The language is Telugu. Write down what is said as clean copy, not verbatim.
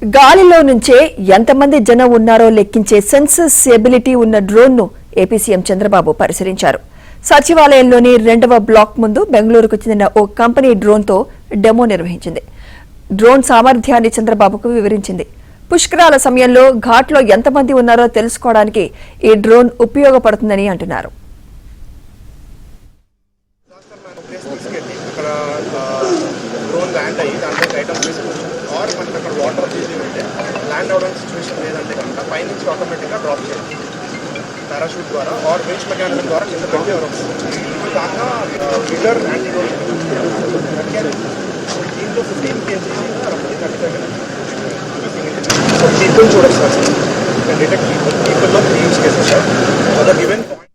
గాలిలో నుంచే ఎంతమంది జనం ఉన్నారో లెక్కించే సెన్సస్ ఎబిలిటీ ఉన్న డ్రోన్ను ఏపీ సీఎం చంద్రబాబు పరిశీలించారు. సచివాలయంలోని 2వ బ్లాక్ ముందు బెంగళూరుకు చెందిన ఓ కంపెనీ డ్రోన్తో డెమో నిర్వహించింది. డ్రోన్ సామర్థ్యాన్ని చంద్రబాబుకు వివరించింది. పుష్కరాల సమయంలో ఘాట్లో ఎంతమంది ఉన్నారో తెలుసుకోవడానికి ఈ డ్రోన్ ఉపయోగపడుతుందని అంటున్నారు. और मन अगर वाटर लैंड अवడం సిచువేషన్ లేదంటే కనుక పైనుంచి ఆటోమేటిక్గా డ్రాప్ చేయాలి పారాషూట్ ద్వారా और వేస్ట్ మెకానిజం ద్వారా కింద పెట్టి ఇది కాక ఫిల్లర్ యాంటీ రోల్ దీంట్లో 15 kg పీపుల్ చూడొచ్చు సార్ డిటెక్ట్ పీపుల్లో యూజ్ చేస్తారు sir for the given point